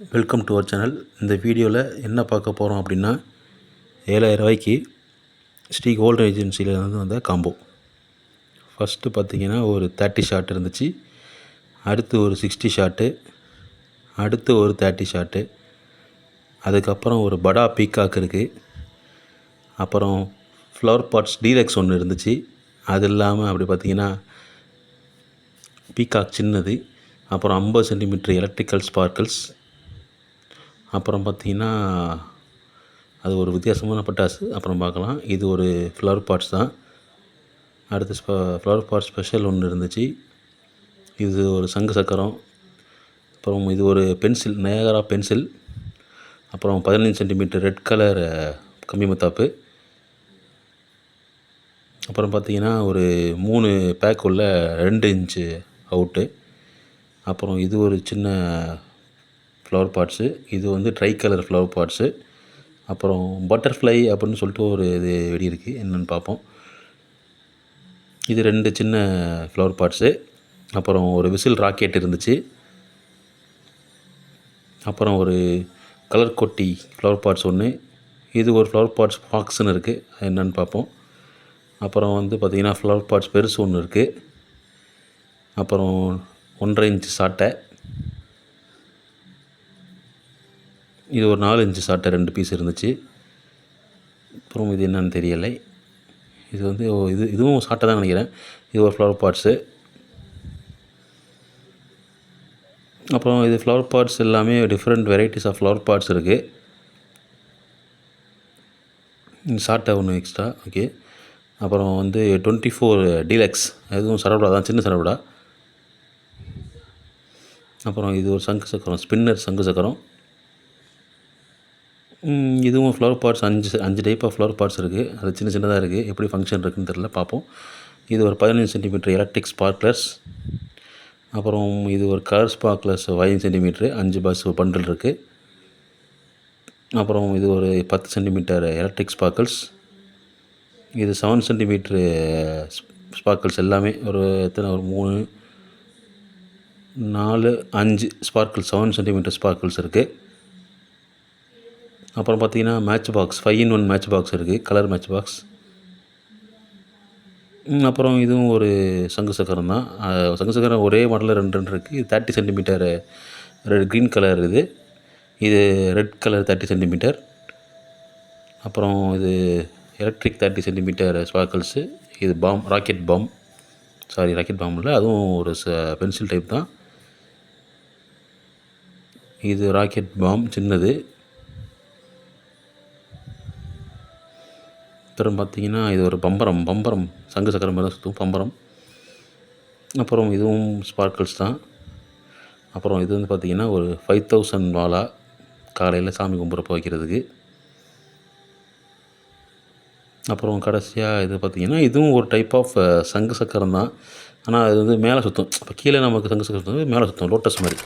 Welcome to our channel. இந்த வீடியோவில் என்ன பார்க்க போகிறோம் அப்படின்னா, 7000 ரூபாய்க்கு ஸ்ரீ கோல்டு ஏஜென்சியிலேருந்து வந்த காம்போ. ஃபஸ்ட்டு பார்த்திங்கன்னா ஒரு 30 ஷாட் இருந்துச்சு, அடுத்து ஒரு 60 ஷாட்டு, அடுத்து ஒரு 30 ஷாட்டு, அதுக்கப்புறம் ஒரு படா பீகாக் இருக்குது, அப்புறம் ஃப்ளவர் பாட்ஸ் டீலக்ஸ் ஒன்று இருந்துச்சு, அது இல்லாமல் அப்படி பார்த்திங்கன்னா பீகாக் சின்னது, அப்புறம் 50 சென்டிமீட்டர் எலக்ட்ரிக்கல் ஸ்பார்க்கிள்ஸ், அப்புறம் பார்த்திங்கன்னா அது ஒரு வித்தியாசமான பட்டாசு, அப்புறம் பார்க்கலாம். இது ஒரு ஃப்ளவர் பாட்ஸ் தான். அடுத்து ஃப்ளவர் பாட் ஸ்பெஷல் ஒன்று இருந்துச்சு, இது ஒரு சங்கு சக்கரம், அப்புறம் இது ஒரு பென்சில், நயாகரா பென்சில், அப்புறம் 15 சென்டிமீட்டர் ரெட் கலர் கம்பி மத்தாப்பு, அப்புறம் பார்த்திங்கன்னா ஒரு 3 பேக் உள்ள 2 இன்ச்சு அவுட்டு, அப்புறம் இது ஒரு சின்ன ஃப்ளவர் பாட்ஸு, இது வந்து ட்ரை கலர் ஃப்ளவர் பாட்ஸு, அப்புறம் பட்டர்ஃப்ளை அப்படின்னு சொல்லிட்டு ஒரு இது வெடி இருக்குது, என்னென்னு பார்ப்போம். இது 2 சின்ன ஃப்ளவர் பாட்ஸு, அப்புறம் ஒரு விசில் ராக்கெட் இருந்துச்சு, அப்புறம் ஒரு கலர் கொட்டி ஃப்ளவர் பாட்ஸ் ஒன்று, இது ஒரு ஃப்ளவர் பாட்ஸ் பாக்ஸ்ன்னு இருக்குது, அது என்னென்னு பார்ப்போம். அப்புறம் வந்து பார்த்திங்கன்னா ஃப்ளவர் பாட்ஸ் பெருசு ஒன்று இருக்குது, அப்புறம் 1.5 இன்ச்சு சாட்டை, இது ஒரு 4 இன்ச்சு சாட்டை 2 பீஸ் இருந்துச்சு. அப்புறம் இது என்னன்னு தெரியலை, இது வந்து இதுவும் சாட்டை தான் நினைக்கிறேன். இது ஒரு ஃப்ளவர் பாட்ஸு, அப்புறம் இது ஃப்ளவர் பாட்ஸ் எல்லாமே different varieties of flower pots இருக்குது. சாட்டை ஒன்று எக்ஸ்ட்ரா, ஓகே. அப்புறம் வந்து 24 டீலக்ஸ், அதுவும் சரவடா தான், சின்ன சரவடா. அப்புறம் இது ஒரு சங்கு சக்கரம், ஸ்பின்னர் சங்கு சக்கரம், இதுவும் flower pots 5 type of flower pots இருக்குது, அது சின்ன சின்னதாக இருக்குது, எப்படி ஃபங்க்ஷன் இருக்குதுன்னு தெரியல, பார்ப்போம். இது ஒரு 15 சென்டிமீட்டர் எலக்ட்ரிக் ஸ்பார்க்லர்ஸ், அப்புறம் இது ஒரு colour sparklers 15 centimetre 5 box bundle இருக்குது, அப்புறம் இது ஒரு 10 சென்டிமீட்டர் எலக்ட்ரிக் ஸ்பார்க்கிள்ஸ், இது 7 சென்டிமீட்ரு ஸ்பார்க்கிள்ஸ் எல்லாமே ஒரு எத்தனை, ஒரு 3 4 5 ஸ்பார்க்கிள்ஸ் 7 சென்டிமீட்டர் ஸ்பார்க்கிள்ஸ் இருக்குது. அப்புறம் பார்த்திங்கன்னா match box 5-in-1 match box இருக்குது, கலர் மேட்ச் பாக்ஸ். அப்புறம் இதுவும் ஒரு சங்கு சக்கரம் தான், சங்கு சக்கரம் ஒரே மாடலில் 2 இருக்குது. இது 30 சென்டிமீட்டர் க்ரீன் கலர், இது ரெட் கலர் 30 சென்டிமீட்டர், அப்புறம் இது எலக்ட்ரிக் 30 சென்டிமீட்டர் ஸ்பார்க்கிள்ஸு, இது ராக்கெட் பாம் இல்லை, அதுவும் ஒரு பென்சில் டைப் தான். இது ராக்கெட் பாம் சின்னது. அப்புறம் பார்த்திங்கன்னா இது ஒரு பம்பரம் சங்கு சக்கரம் தான் சுற்றும் பம்பரம். அப்புறம் இதுவும் ஸ்பார்க்கிள்ஸ் தான். அப்புறம் இது வந்து பார்த்திங்கன்னா ஒரு 5000 வாலா, காலையில் சாமி கும்பிட்றப்ப வைக்கிறதுக்கு. அப்புறம் கடைசியாக இது பார்த்திங்கன்னா இதுவும் ஒரு டைப் ஆஃப் சங்கு சக்கரம் தான், ஆனால் அது வந்து மேலே சுற்றும். இப்போ கீழே நமக்கு சங்கு சக்கரம் மேலே சுற்றும், லோட்டஸ் மாதிரி.